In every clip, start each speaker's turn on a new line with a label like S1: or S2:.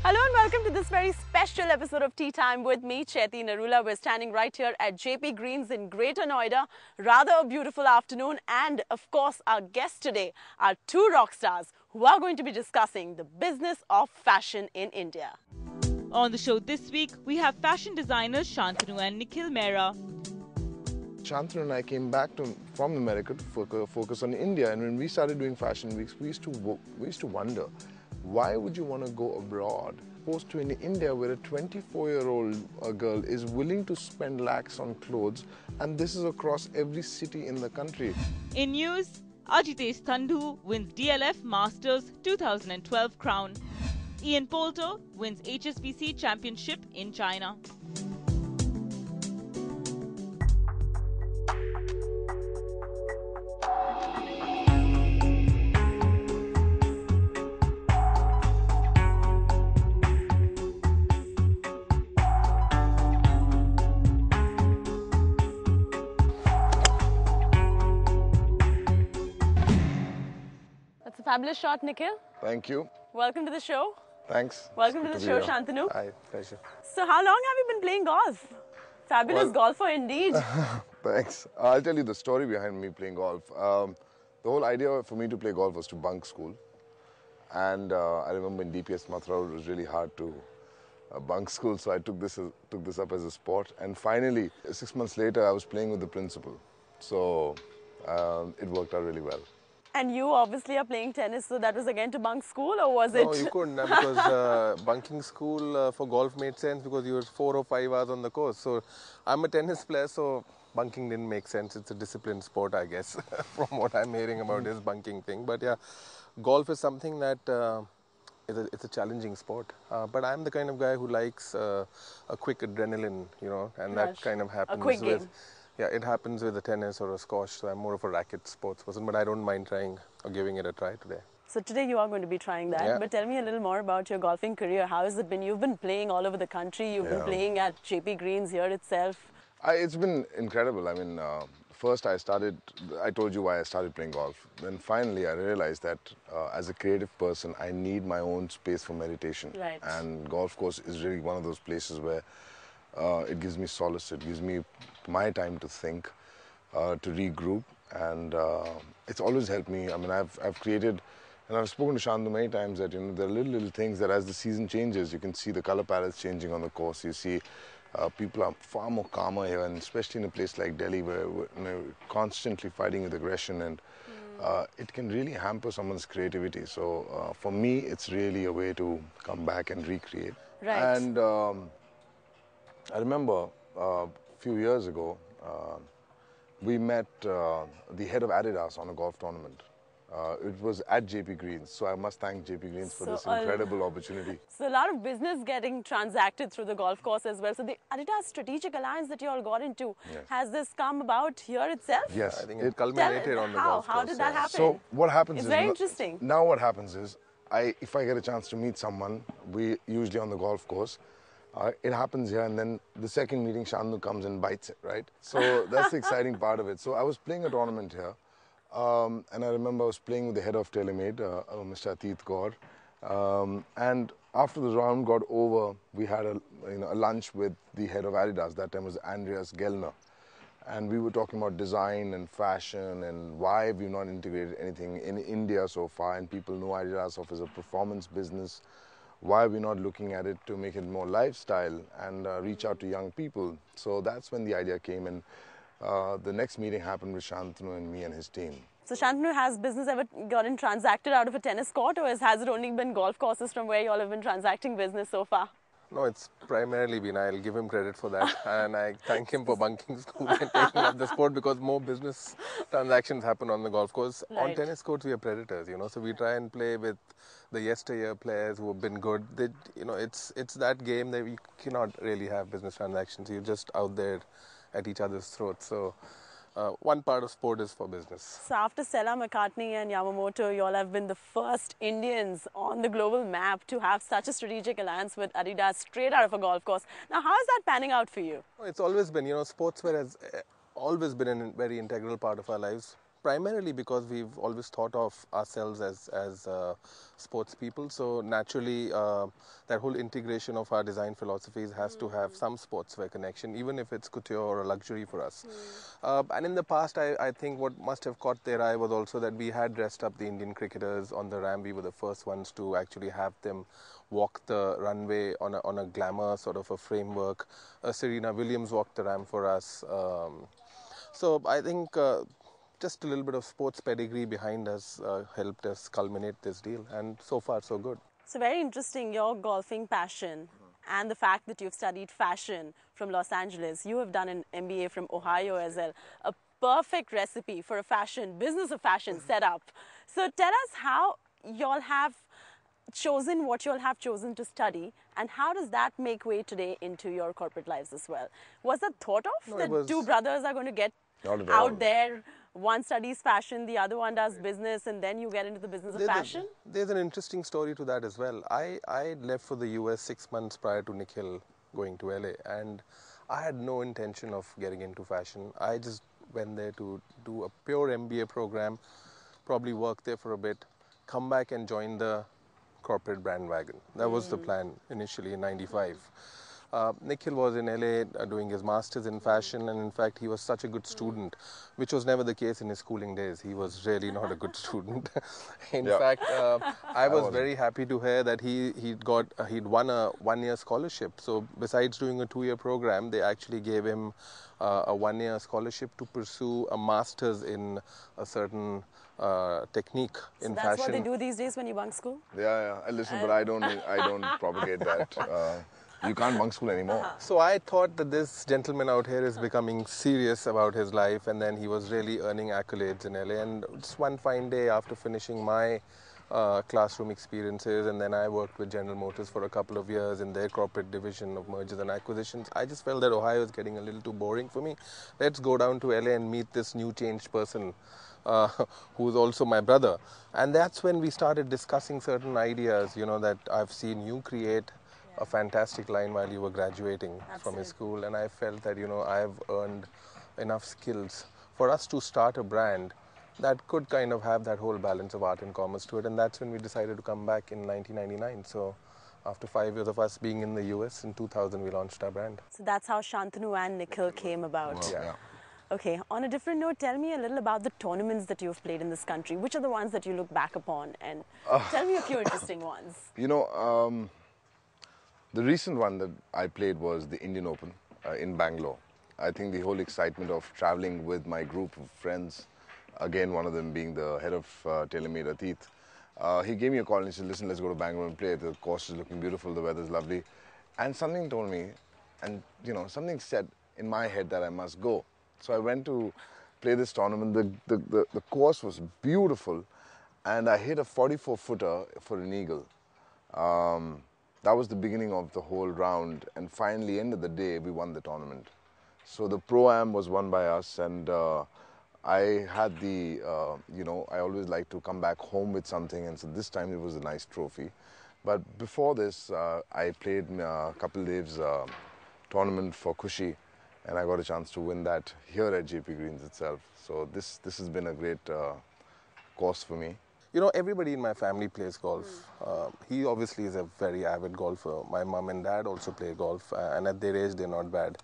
S1: Hello and welcome to this very special episode of Tea Time with me, Chaiti Narula. We're standing right here at JP Greens in Greater Noida. Rather a beautiful afternoon, and of course our guests today are two rock stars who are going to be discussing the business of fashion in India.
S2: On the show this week, we have fashion designers Shantanu and Nikhil Mehra.
S3: Shantanu and I came back from America to focus on India, and when we started doing fashion weeks, we used to wonder, why would you want to go abroad, opposed to in India where a 24-year-old girl is willing to spend lakhs on clothes, and this is across every city in the country.
S2: In news, Teetime Shantanu wins DLF Masters 2012 crown. Ian Poulter wins HSBC Championship in China.
S1: That's a fabulous shot, Nikhil.
S3: Thank you.
S1: Welcome to the show.
S3: Thanks.
S1: Welcome to the show, Shantanu.
S3: Hi, pleasure.
S1: So how long have you been playing golf? Fabulous golfer indeed.
S3: Thanks. I'll tell you the story behind me playing golf. The whole idea for me to play golf was to bunk school. And I remember in DPS Mathura it was really hard to bunk school, so I took this up as a sport. And finally, 6 months later, I was playing with the principal. So it worked out really well.
S1: And you obviously are playing tennis, so that was again to bunk school, or was it?
S4: No, you couldn't, because bunking school for golf made sense because you were 4 or 5 hours on the course. So I'm a tennis player, so bunking didn't make sense. It's a disciplined sport, I guess, from what I'm hearing about this bunking thing. But yeah, golf is something that it's a challenging sport. But I'm the kind of guy who likes a quick adrenaline, and that kind of happens
S1: a quick game.
S4: Yeah, it happens with a tennis or a squash, so I'm more of a racket sports person, but I don't mind trying or giving it a try today.
S1: So today you are going to be trying that,
S4: Yeah.
S1: but tell me a little more about your golfing career. How has it been? You've been playing all over the country, you've been playing at JP Greens here itself.
S3: It's been incredible. I mean, first I told you why I started playing golf. Then finally I realized that as a creative person, I need my own space for meditation.
S1: Right.
S3: And golf course is really one of those places where it gives me solace, it gives me my time to think, to regroup, and it's always helped me. I mean, I've created, and I've spoken to Shantanu many times that, there are little things that as the season changes, you can see the color palettes changing on the course. You see people are far more calmer here, and especially in a place like Delhi where we're constantly fighting with aggression, and it can really hamper someone's creativity. So for me, it's really a way to come back and recreate.
S1: Right.
S3: And I remember a few years ago, we met the head of Adidas on a golf tournament. It was at JP Greens, so I must thank JP Greens for this incredible opportunity.
S1: So a lot of business getting transacted through the golf course as well. So the Adidas strategic alliance that you all got into, has this come about here itself?
S3: Yes.
S4: I think it culminated on the golf course.
S1: How did that happen?
S3: So what happens
S1: It's
S3: is...
S1: very interesting.
S3: Now what happens is, if I get a chance to meet someone, we usually on the golf course, it happens here, and then the second meeting, Shantanu comes and bites it, right? So that's the exciting part of it. So I was playing a tournament here, and I remember I was playing with the head of TaylorMade, Mr. Atit Gaur, and after the round got over, we had a lunch with the head of Adidas. That time was Andreas Gellner, and we were talking about design and fashion and why we've not integrated anything in India so far, and people know Adidas offers a performance business. Why are we not looking at it to make it more lifestyle and reach out to young people? So that's when the idea came, and the next meeting happened with Shantanu and me and his team.
S1: So Shantanu, has business ever gotten transacted out of a tennis court, or has it only been golf courses from where you all have been transacting business so far?
S4: No, it's primarily been, I'll give him credit for that, and I thank him for bunking school and taking up the sport, because more business transactions happen on the golf course.
S1: Right.
S4: On tennis courts, we are predators, so we try and play with the yesteryear players who have been good. It's that game that you cannot really have business transactions. You're just out there at each other's throats. So one part of sport is for business.
S1: So after Stella, McCartney and Yamamoto, you all have been the first Indians on the global map to have such a strategic alliance with Adidas straight out of a golf course. Now, how is that panning out for you?
S4: It's always been, sportswear has always been a very integral part of our lives. primarily because we've always thought of ourselves as sports people. So naturally, that whole integration of our design philosophies has to have some sportswear connection, even if it's couture or a luxury for us. And in the past, I think what must have caught their eye was also that we had dressed up the Indian cricketers on the ramp. We were the first ones to actually have them walk the runway on a glamour sort of a framework. Serena Williams walked the ramp for us. So I think just a little bit of sports pedigree behind us helped us culminate this deal, and so far so good.
S1: So very interesting, your golfing passion and the fact that you've studied fashion from Los Angeles. You have done an MBA from Ohio as well. A perfect recipe for a business of fashion setup. So tell us how y'all have chosen what you'll have chosen to study, and how does that make way today into your corporate lives as well? Was that thought of?
S4: No,
S1: that two brothers are going to get out there, one studies fashion, the other one does business, and then you get into the business of fashion?
S4: There's an interesting story to that as well. I left for the US 6 months prior to Nikhil going to LA, and I had no intention of getting into fashion. I just went there to do a pure MBA program, probably work there for a bit, come back and join the corporate bandwagon. That was the plan initially in '95. Nikhil was in LA doing his masters in fashion, and in fact he was such a good student, which was never the case in his schooling days. He was really not a good student. In fact, I was very happy to hear that he'd won a 1-year scholarship. So besides doing a 2-year program, they actually gave him a 1-year scholarship to pursue a master's in a certain technique in fashion.
S1: That's what they do these days when you bunk school?
S3: Yeah. Listen, but I don't propagate that. You can't bunk school anymore.
S4: So I thought that this gentleman out here is becoming serious about his life, and then he was really earning accolades in LA. And just one fine day after finishing my classroom experiences, and then I worked with General Motors for a couple of years in their corporate division of mergers and acquisitions. I just felt that Ohio is getting a little too boring for me. Let's go down to LA and meet this new changed person who's also my brother. And that's when we started discussing certain ideas, that I've seen you create a fantastic line while you were graduating from his school, and I felt that I've earned enough skills for us to start a brand that could kind of have that whole balance of art and commerce to it. And that's when we decided to come back in 1999. So after 5 years of us being in the US, in 2000 we launched our brand.
S1: So that's how Shantanu and Nikhil came about.
S3: Well, yeah.
S1: Okay, on a different note, tell me a little about the tournaments that you've played in this country. Which are the ones that you look back upon, and tell me a few interesting ones.
S3: The recent one that I played was the Indian Open in Bangalore. I think the whole excitement of traveling with my group of friends, again, one of them being the head of TaylorMade, Atit, he gave me a call and he said, listen, let's go to Bangalore and play. The course is looking beautiful, the weather's lovely. And something told me, and something said in my head that I must go. So I went to play this tournament. The course was beautiful, and I hit a 44-footer for an eagle. That was the beginning of the whole round, and finally, end of the day, we won the tournament. So the Pro-Am was won by us, and I had the, I always like to come back home with something, and so this time it was a nice trophy. But before this, I played a couple days tournament for Kushi, and I got a chance to win that here at JP Greens itself. So this has been a great course for me.
S4: Everybody in my family plays golf. He obviously is a very avid golfer. My mom and dad also play golf, and at their age, they're not bad.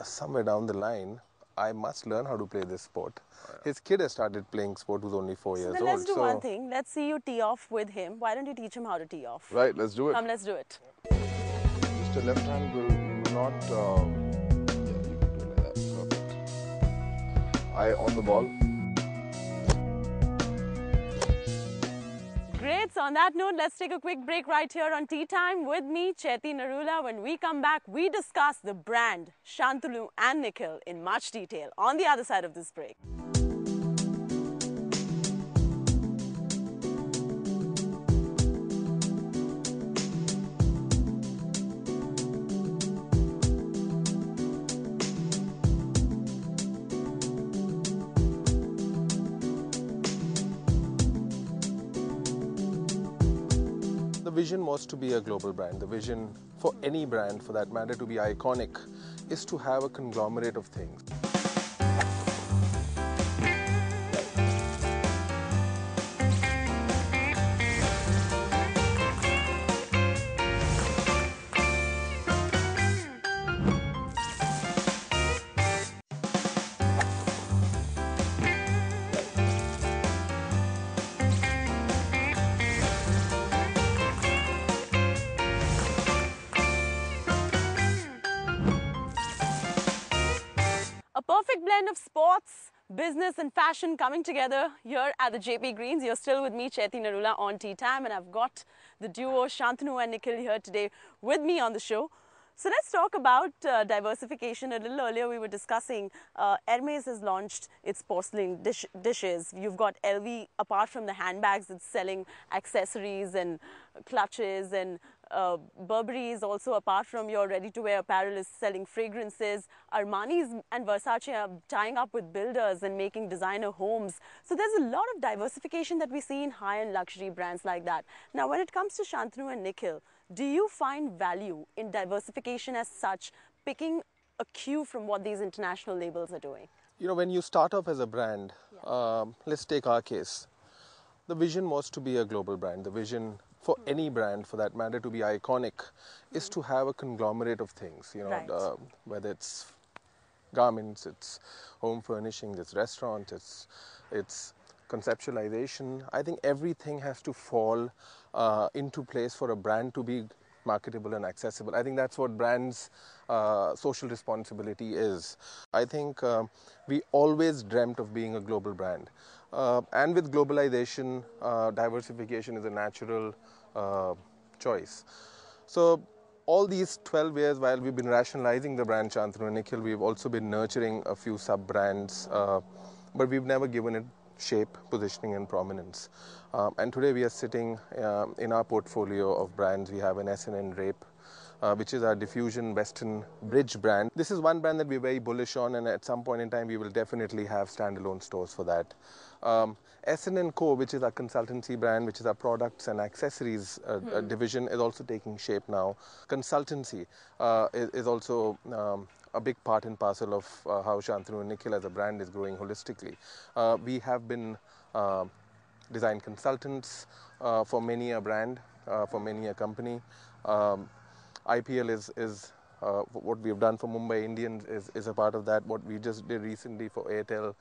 S4: Somewhere down the line, I must learn how to play this sport. His kid has started playing sport who's only 4 years old.
S1: Let's do one thing. Let's see you tee off with him. Why don't you teach him how to tee off?
S3: Right, let's do it.
S1: Come, let's do it.
S3: Just your left hand will not... yeah, you can do it like that. Perfect. Eye on the ball.
S1: Great. So on that note, let's take a quick break right here on Tea Time with me, Chaiti Narula. When we come back, we discuss the brand Shantanu and Nikhil in much detail on the other side of this break.
S4: The vision was to be a global brand. The vision for any brand, for that matter, to be iconic, is to have a conglomerate of things.
S1: blend of sports, business and fashion coming together here at the JP Greens. You're still with me, Chaiti Narula, on Tea Time, and I've got the duo Shantanu and Nikhil here today with me on the show. So let's talk about diversification. A little earlier we were discussing Hermes has launched its porcelain dishes. You've got LV, apart from the handbags, it's selling accessories and clutches, and Burberry is also, apart from your ready-to-wear apparel, is selling fragrances. Armani and Versace are tying up with builders and making designer homes. So there's a lot of diversification that we see in high-end luxury brands like that. Now, when it comes to Shantanu and Nikhil, do you find value in diversification as such, picking a cue from what these international labels are doing?
S4: You know, when you start off as a brand, let's take our case. The vision was to be a global brand. The vision for any brand, for that matter, to be iconic is to have a conglomerate of things, you know,
S1: Right.
S4: Whether it's garments, it's home furnishings, it's restaurants, it's conceptualization. I think everything has to fall into place for a brand to be marketable and accessible. I think that's what brands' social responsibility is. I think we always dreamt of being a global brand. And with globalization, diversification is a natural choice. So all these 12 years, while we've been rationalizing the brand Shantanu and Nikhil, we've also been nurturing a few sub-brands, but we've never given it shape, positioning and prominence. And today we are sitting in our portfolio of brands. We have an S&N Drape, which is our diffusion western bridge brand. This is one brand that we're very bullish on, and at some point in time we will definitely have standalone stores for that. S&N Co, which is our consultancy brand, which is our products and accessories division, is also taking shape now. Consultancy is also a big part and parcel of how Shantanu and Nikhil as a brand is growing holistically. We have been design consultants for many a brand, for many a company. IPL is what we've done for Mumbai Indians is a part of that. What we just did recently for Airtel,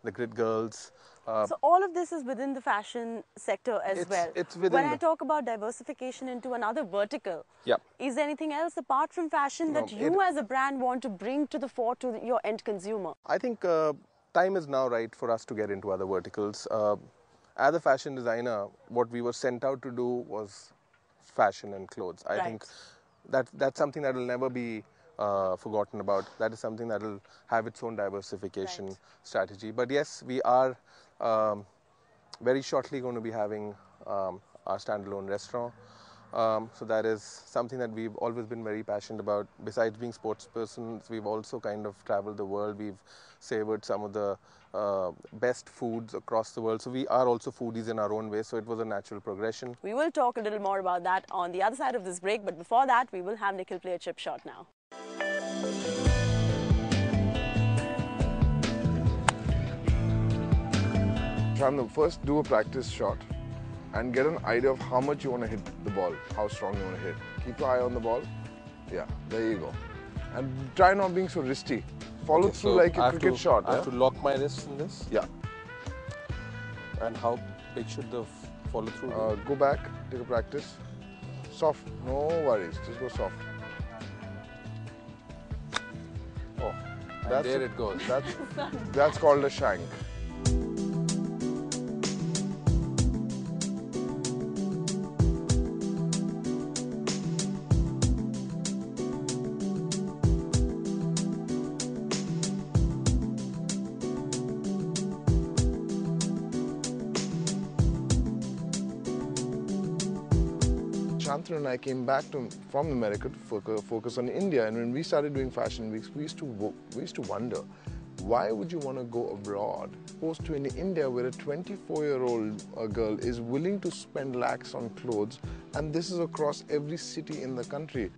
S4: the Grid Girls.
S1: So all of this is within the fashion sector as well.
S4: It's within
S1: when I talk about diversification into another vertical, is there anything else apart from fashion that you as a brand want to bring to the fore to your end consumer?
S4: I think time is now right for us to get into other verticals. As a fashion designer, what we were sent out to do was fashion and clothes. I think that's something that will never be forgotten about. That is something that will have its own diversification strategy. But yes, we are very shortly going to be having our standalone restaurant. So that is something that we've always been very passionate about. Besides being sports persons, we've also kind of traveled the world. We've savored some of the best foods across the world. So we are also foodies in our own way. So it was a natural progression.
S1: We will talk a little more about that on the other side of this break. But before that, we will have Nikhil play a chip shot now.
S3: Shantanu, first do a practice shot and get an idea of how much you want to hit the ball, how strong you want to hit. Keep your eye on the ball. Yeah, there you go. And try not being so wristy. Follow through like a cricket shot.
S4: I have to lock my wrist in this?
S3: Yeah.
S4: And how big should the follow through be?
S3: Go back, take a practice. Soft, no worries, just go soft. Oh,
S4: and there it goes.
S3: That's called a shank. Shantanu and I came back from America to focus on India, and when we started doing fashion weeks, we used to wonder, why would you want to go abroad, opposed to in India where a 24-year-old girl is willing to spend lakhs on clothes, and this is across every city in the country.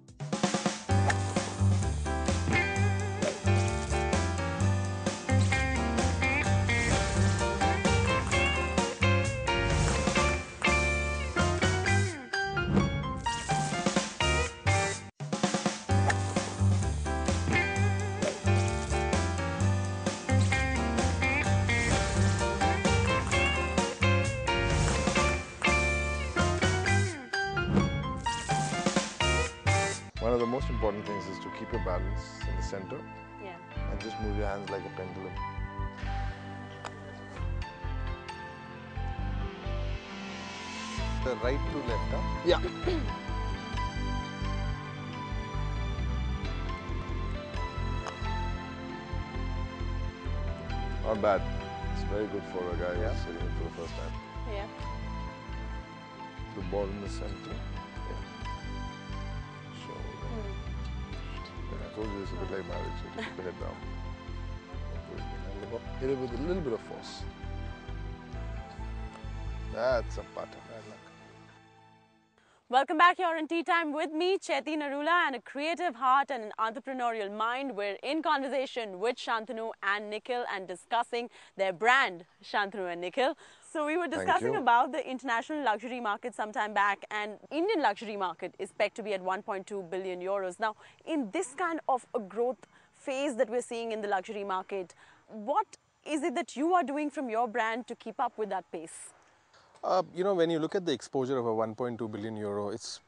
S3: One of the most important things is to keep your balance in the center.
S1: Yeah.
S3: And Just move your hands like a pendulum.
S4: The right to left, huh?
S3: Yeah. Not bad. It's very good for a guy who's sitting it for the first time.
S1: Yeah.
S3: The ball in the center. Yeah. So, yeah, I told you it's a bit like marriage. So just put it down. Hit it with a little bit of force. That's a putter. Bad luck.
S1: Welcome back here on Tea Time with me, Chaiti Narula, and a creative heart and an entrepreneurial mind. We're in conversation with Shantanu and Nikhil and discussing their brand, Shantanu and Nikhil. So we were discussing about the international luxury market some time back, and Indian luxury market is pegged to be at 1.2 billion euros. Now, in this kind of a growth phase that we're seeing in the luxury market, what is it that you are doing from your brand to keep up with that pace?
S4: You know, when you look at the exposure of a 1.2 billion euro, it's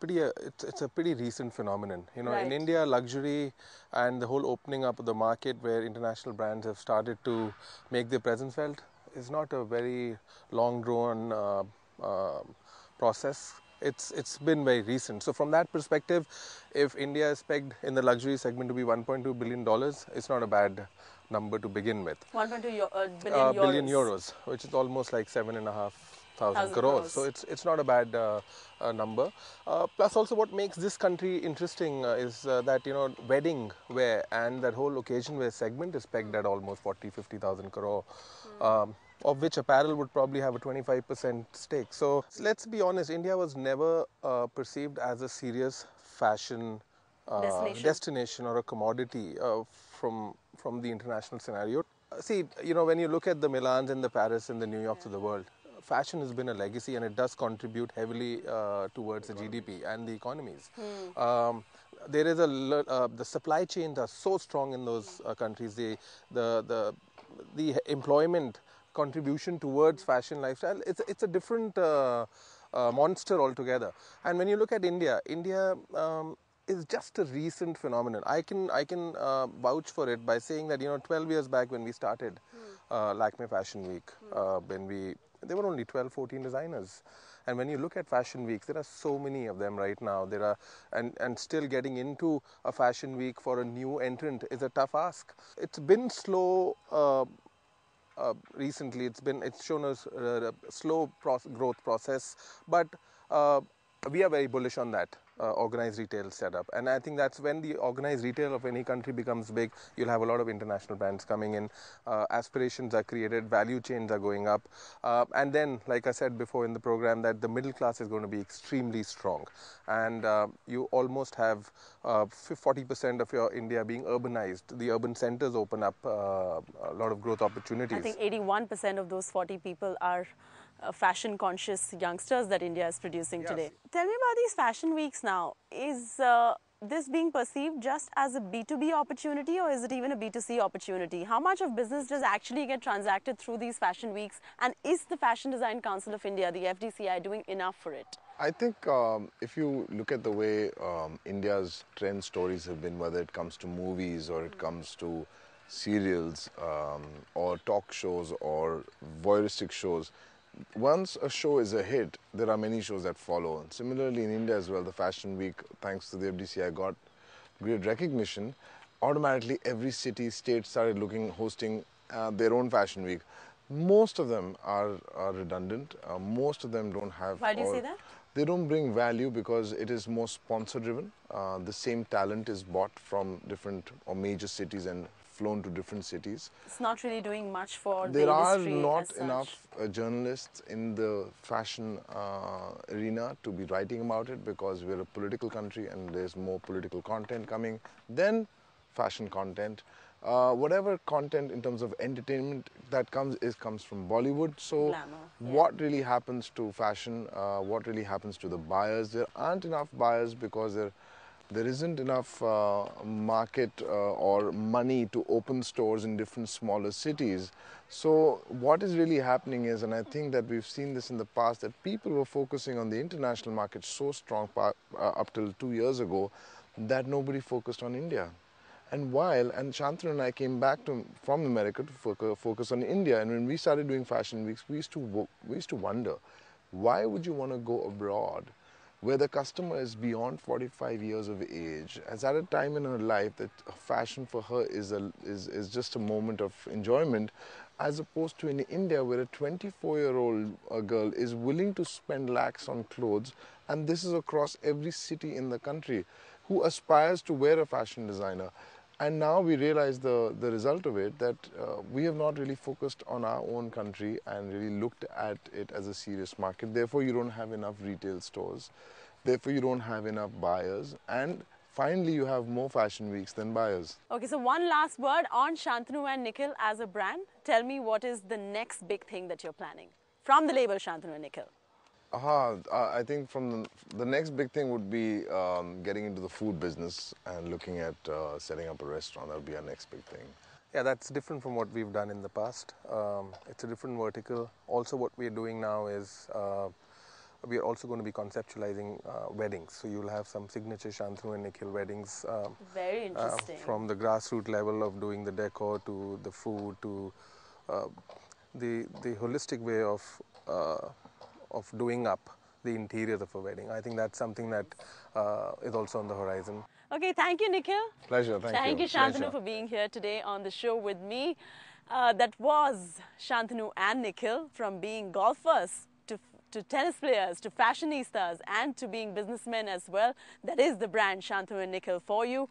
S4: a pretty recent phenomenon. You know, in India, luxury and the whole opening up of the market where international brands have started to make their presence felt is not a very long drawn process. It's been very recent. So from that perspective, if India is pegged in the luxury segment to be $1.2 billion, it's not a bad number to begin with.
S1: 1.2
S4: billion euros, which is almost like 7,500 crores. So it's not a bad number. Plus also what makes this country interesting is that, you know, wedding wear and that whole occasion wear segment is pegged at almost 50,000 crore. Of which apparel would probably have a 25% stake. So let's be honest, India was never perceived as a serious fashion destination or a commodity from the international scenario. See, you know, when you look at the Milans and the Paris and the New Yorks of the world, fashion has been a legacy and it does contribute heavily towards the GDP and the economies. There is the supply chains are so strong in those countries. The employment contribution towards fashion lifestyle, it's a different monster altogether. And when you look at India is just a recent phenomenon. I can vouch for it by saying that, you know, 12 years back when we started Lakme Fashion Week, there were only 12, 14 designers. And when you look at fashion weeks, there are so many of them right now. There are, and still getting into a fashion week for a new entrant is a tough ask. It's been slow. Recently, it's shown us a slow growth process, but we are very bullish on that organized retail setup. And I think that's when the organized retail of any country becomes big, you'll have a lot of international brands coming in, aspirations are created, value chains are going up, and then, like I said before in the program, that the middle class is going to be extremely strong. And you almost have 40% of your India being urbanized. The urban centers open up a lot of growth opportunities.
S1: I think 81% of those 40 people are fashion conscious youngsters that India is producing today. Tell me about these fashion weeks now. Is this being perceived just as a B2B opportunity, or is it even a B2C opportunity? How much of business does actually get transacted through these fashion weeks? And is the Fashion Design Council of India, the FDCI, doing enough for it?
S3: I think if you look at the way India's trend stories have been, whether it comes to movies or it comes to serials or talk shows or voyeuristic shows, once a show is a hit, there are many shows that follow. And similarly, in India as well, the Fashion Week, thanks to the FDCI, got great recognition. Automatically, every city, state started hosting their own Fashion Week. Most of them are redundant. Most of them don't have...
S1: Why do you say that?
S3: They don't bring value because it is more sponsor-driven. The same talent is bought from different or major cities and flown to different cities.
S1: It's not really doing much for the
S3: industry. There are not enough journalists in the fashion arena to be writing about it because we're a political country and there's more political content coming than fashion content. Whatever content in terms of entertainment that comes from Bollywood. So
S1: glamour,
S3: what really happens to fashion, what really happens to the buyers? There aren't enough buyers because there isn't enough market or money to open stores in different smaller cities. So what is really happening is, and I think that we've seen this in the past, that people were focusing on the international market so strong up till 2 years ago that nobody focused on India. And Shantanu and I came back from America to focus on India. And when we started doing fashion weeks, we used to wonder, why would you want to go abroad where the customer is beyond 45 years of age, is at a time in her life that fashion for her is just a moment of enjoyment, as opposed to in India where a 24-year-old girl is willing to spend lakhs on clothes, and this is across every city in the country, who aspires to wear a fashion designer. And now we realize the result of it, that we have not really focused on our own country and really looked at it as a serious market. Therefore, you don't have enough retail stores. Therefore, you don't have enough buyers. And finally, you have more fashion weeks than buyers.
S1: Okay, so one last word on Shantanu and Nikhil as a brand. Tell me, what is the next big thing that you're planning from the label Shantanu and Nikhil?
S3: I think from the next big thing would be getting into the food business and looking at setting up a restaurant. That would be our next big thing.
S4: Yeah, that's different from what we've done in the past. It's a different vertical. Also, what we're doing now is we are also going to be conceptualizing weddings. So you'll have some signature Shantanu and Nikhil weddings.
S1: Very interesting.
S4: From the grassroots level of doing the decor to the food to the holistic way of doing up the interiors of a wedding. I think that's something that is also on the horizon.
S1: Okay, thank you, Nikhil.
S3: Pleasure, thank you.
S1: Thank you, Shantanu,
S3: Pleasure.
S1: for being here today on the show with me. That was Shantanu and Nikhil, from being golfers to tennis players, to fashionistas, and to being businessmen as well. That is the brand Shantanu and Nikhil for you.